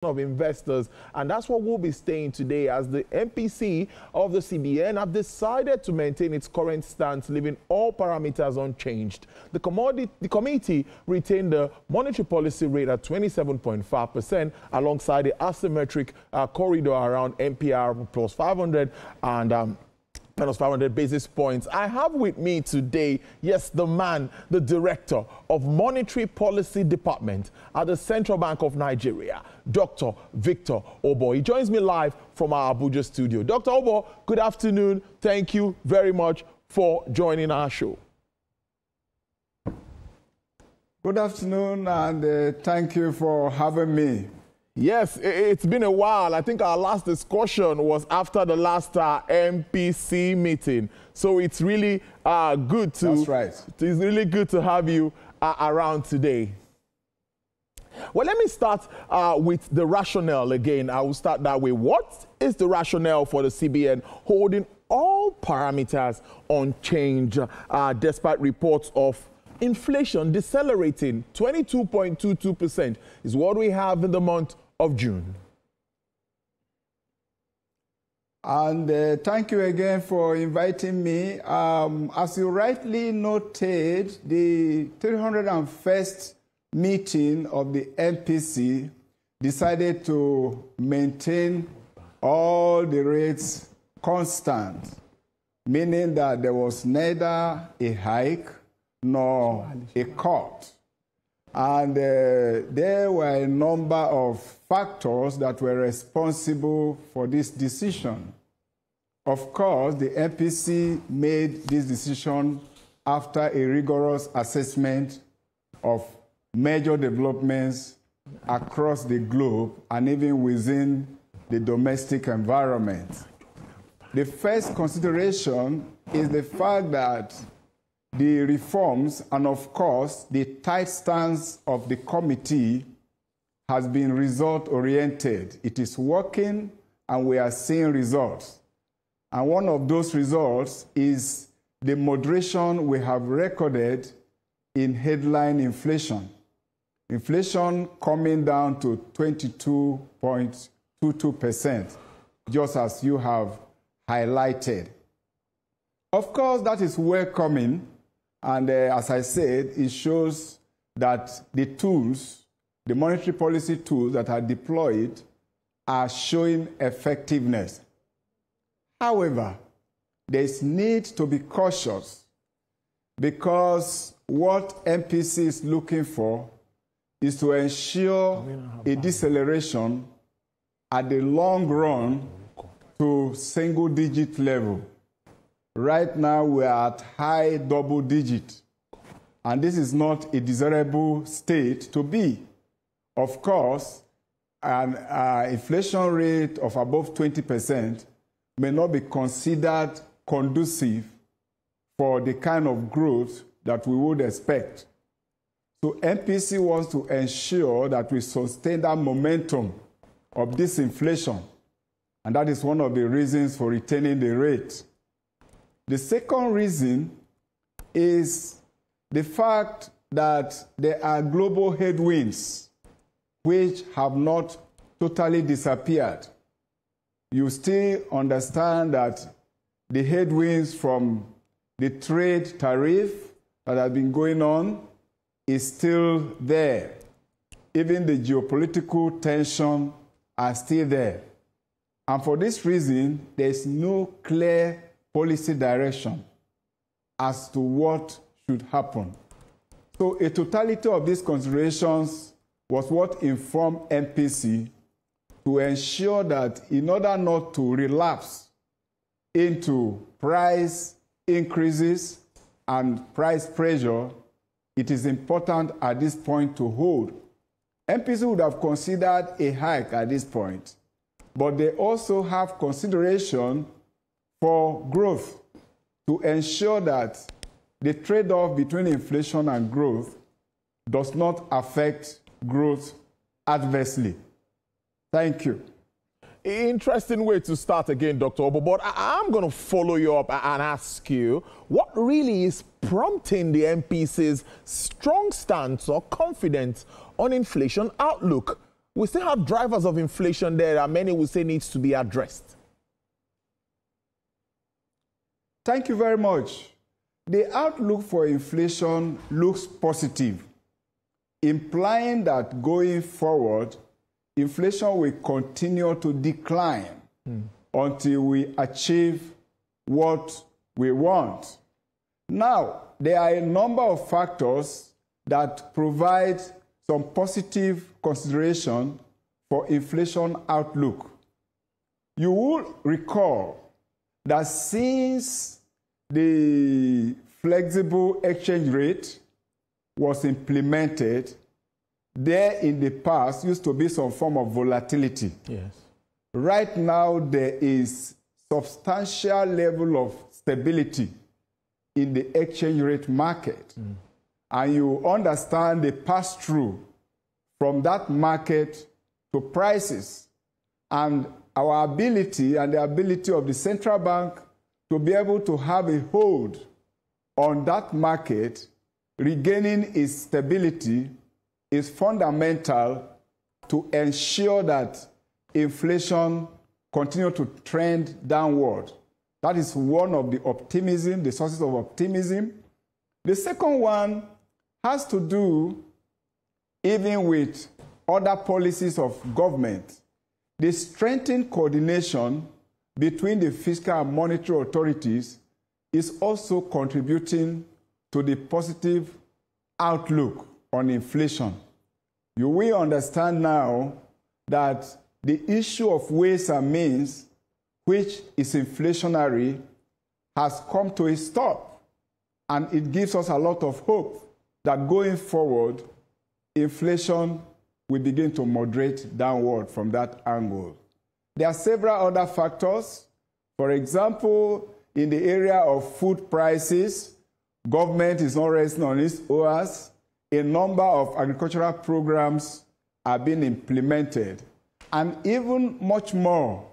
of investors, and that's what we'll be staying today, as the MPC of the CBN have decided to maintain its current stance, leaving all parameters unchanged. The committee retained the monetary policy rate at 27.5% alongside the asymmetric corridor around MPR plus 500 and minus 500 basis points. I have with me today, yes, the man, the director of Monetary Policy Department at the Central Bank of Nigeria, Dr. Victor Obo. He joins me live from our Abuja studio. Dr. Obo, good afternoon. Thank you very much for joining our show. Good afternoon, and thank you for having me. Yes, it's been a while. I think our last discussion was after the last MPC meeting. So it's really good to... That's right. It's really good to have you around today. Well, let me start with the rationale again. I will start that way. What is the rationale for the CBN holding all parameters unchanged despite reports of inflation decelerating? 22.22% is what we have in the month of June. And thank you again for inviting me. As you rightly noted, the 301st meeting of the MPC decided to maintain all the rates constant, meaning that there was neither a hike nor a cut. And there were a number of factors that were responsible for this decision. Of course, the MPC made this decision after a rigorous assessment of major developments across the globe and even within the domestic environment. The first consideration is the fact that the reforms and, of course, the tight stance of the committee has been result-oriented. It is working, and we are seeing results. And one of those results is the moderation we have recorded in headline inflation. Inflation coming down to 22.22%, just as you have highlighted. Of course, that is welcoming. And as I said, it shows that the tools, the monetary policy tools that are deployed are showing effectiveness. However, there is need to be cautious because what MPC is looking for is to ensure a deceleration at the long run to single-digit level. Right now, we are at high double digit, and this is not a desirable state to be. Of course, an inflation rate of above 20% may not be considered conducive for the kind of growth that we would expect. So MPC wants to ensure that we sustain that momentum of this inflation, and that is one of the reasons for retaining the rate. The second reason is the fact that there are global headwinds which have not totally disappeared. You still understand that the headwinds from the trade tariff that have been going on is still there. Even the geopolitical tension are still there. And for this reason, there is no clear policy direction as to what should happen. So a totality of these considerations was what informed MPC to ensure that in order not to relapse into price increases and price pressure, it is important at this point to hold. MPC would have considered a hike at this point, but they also have consideration for growth to ensure that the trade-off between inflation and growth does not affect growth adversely. Thank you. Interesting way to start again, Dr. Obo, but I'm going to follow you up and ask you, what really is prompting the MPC's strong stance or confidence on inflation outlook? we still have drivers of inflation there that many would say needs to be addressed. Thank you very much. The outlook for inflation looks positive, implying that going forward, inflation will continue to decline until we achieve what we want. Now, there are a number of factors that provide some positive consideration for inflation outlook. You will recall that since the flexible exchange rate was implemented, there in the past used to be some form of volatility. Yes. Right now, there is substantial level of stability in the exchange rate market. And you understand the pass-through from that market to prices, and our ability and the ability of the central bank to be able to have a hold on that market, regaining its stability, is fundamental to ensure that inflation continues to trend downward. That is one of the optimism, the sources of optimism. The second one has to do even with other policies of government. The strengthened coordination between the fiscal and monetary authorities is also contributing to the positive outlook on inflation. You will understand now that the issue of ways and means, which is inflationary, has come to a stop. And it gives us a lot of hope that going forward, inflation will begin to moderate downward from that angle. There are several other factors. For example, in the area of food prices, government is not resting on its oars. A number of agricultural programs are being implemented. And even much more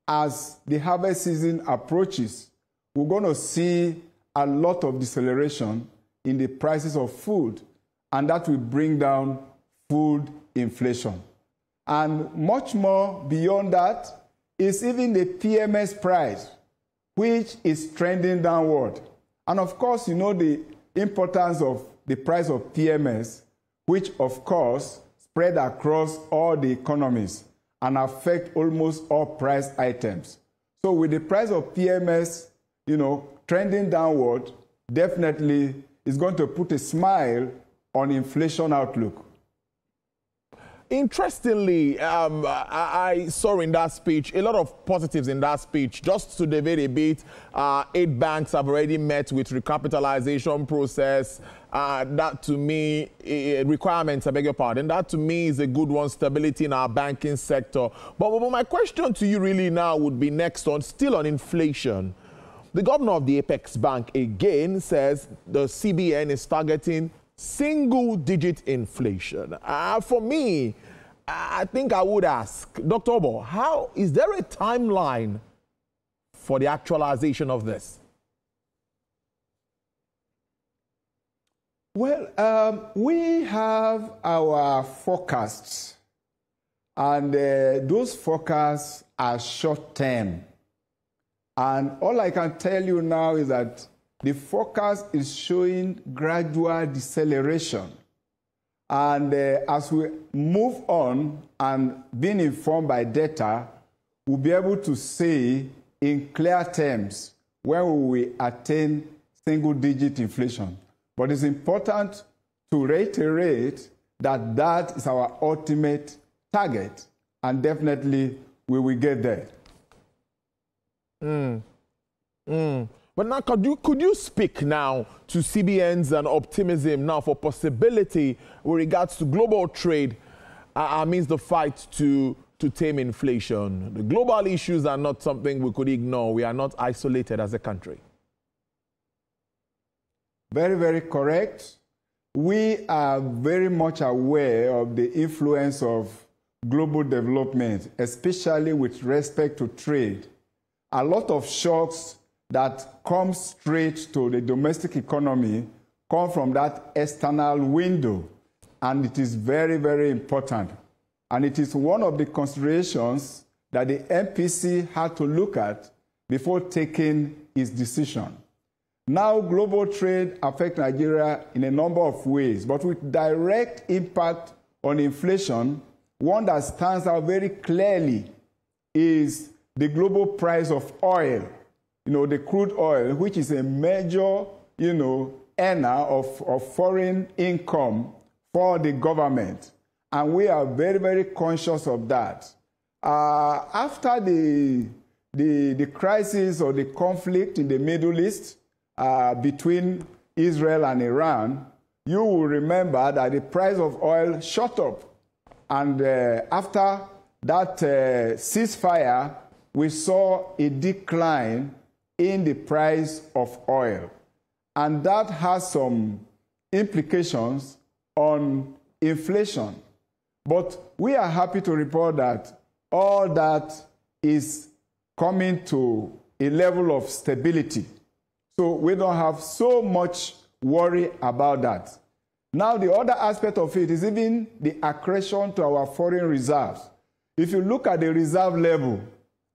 as the harvest season approaches, we're going to see a lot of deceleration in the prices of food, and that will bring down food inflation. And much more beyond that is even the PMS price, which is trending downward. And of course, you know the importance of the price of PMS, which of course spread across all the economies and affect almost all price items. So with the price of PMS, trending downward, definitely is going to put a smile on inflation outlook. Interestingly, I saw in that speech a lot of positives in that speech. Just to debate a bit, 8 banks have already met with recapitalization process. That to me, requirements, I beg your pardon, that to me is a good one, stability in our banking sector. But my question to you really now would be next on, still on inflation. The governor of the Apex Bank again says the CBN is targeting single-digit inflation. For me, I think I would ask, Dr. Obo, how is there a timeline for the actualization of this? Well, we have our forecasts, and those forecasts are short-term. And all I can tell you now is that the forecast is showing gradual deceleration. And as we move on and being informed by data, we'll be able to say in clear terms when we will attain single-digit inflation. But it's important to reiterate that that is our ultimate target, and definitely we will get there. But now, could you speak now to CBN's and optimism now for possibility with regards to global trade amidst the fight to tame inflation? The global issues are not something we could ignore. We are not isolated as a country. Very, very correct. We are very much aware of the influence of global development, especially with respect to trade. A lot of shocks that come straight to the domestic economy come from that external window. And it is very, very important And it is one of the considerations that the MPC had to look at before taking its decision. Now, global trade affects Nigeria in a number of ways, but with direct impact on inflation, one that stands out very clearly is the global price of oil, the crude oil, which is a major, earner of foreign income for the government. And we are very, very conscious of that. After the crisis or the conflict in the Middle East between Israel and Iran, you will remember that the price of oil shot up. And after that ceasefire, we saw a decline in the price of oil. And that has some implications on inflation. But we are happy to report that all that is coming to a level of stability. So we don't have so much worry about that. Now, the other aspect of it is even the accretion to our foreign reserves. If you look at the reserve level,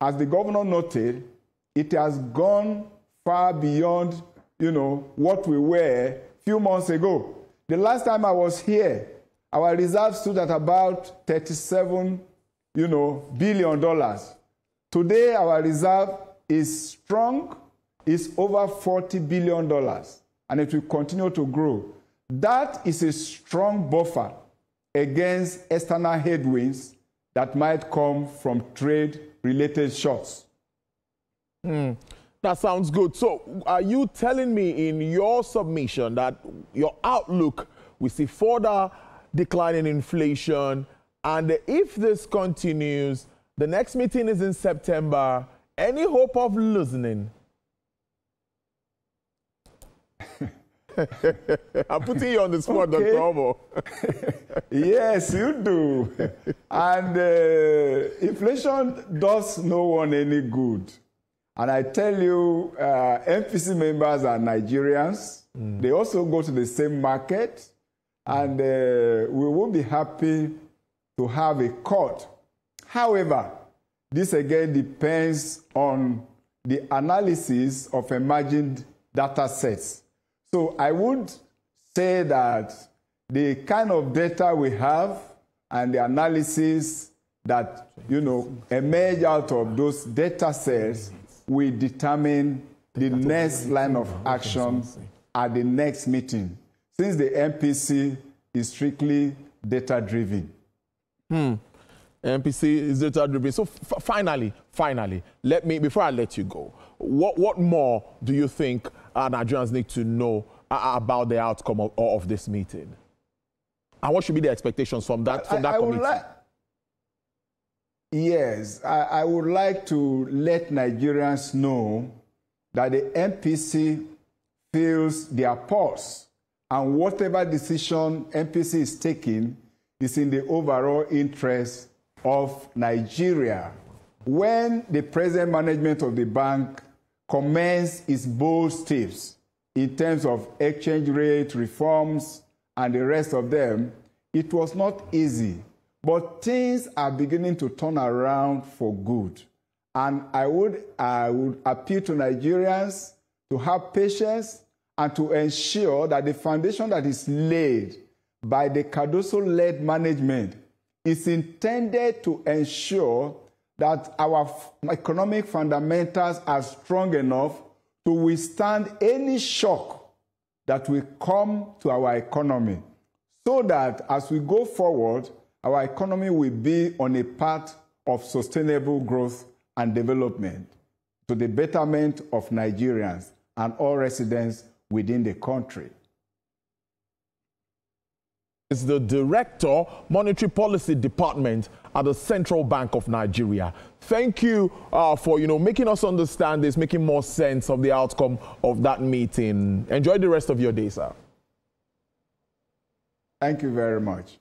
as the governor noted, it has gone far beyond, what we were a few months ago. The last time I was here, our reserve stood at about $37, billion. Today, our reserve is strong. It's over $40 billion, and it will continue to grow. That is a strong buffer against external headwinds that might come from trade-related shocks. That sounds good. So are you telling me in your submission that your outlook, we see further decline in inflation, and if this continues, the next meeting is in September, any hope of loosening? I'm putting you on the spot, okay. Dr. Omo. Yes, you do. And inflation does no one any good. And I tell you, MPC members are Nigerians. They also go to the same market. And we will be happy to have a cut. However, this again depends on the analysis of emerging data sets. So I would say that the kind of data we have and the analysis that, emerge out of those data sets will determine the next line of action at the next meeting, since the MPC is strictly data-driven. MPC is data-driven. So finally, before I let you go, what more do you think Nigerians need to know about the outcome of this meeting? And what should be the expectations from that committee? Yes, I would like to let Nigerians know that the MPC feels their pulse, and whatever decision MPC is taking is in the overall interest of Nigeria. When the present management of the bank commenced its bold steps in terms of exchange rate reforms and the rest of them, it was not easy. But things are beginning to turn around for good. And I would appeal to Nigerians to have patience and to ensure that the foundation that is laid by the Cardoso-led management is intended to ensure that our economic fundamentals are strong enough to withstand any shock that will come to our economy, so that as we go forward, our economy will be on a path of sustainable growth and development to the betterment of Nigerians and all residents within the country. Is the Director, Monetary Policy Department at the Central Bank of Nigeria. Thank you for making us understand this, making more sense of the outcome of that meeting. Enjoy the rest of your day, sir. Thank you very much.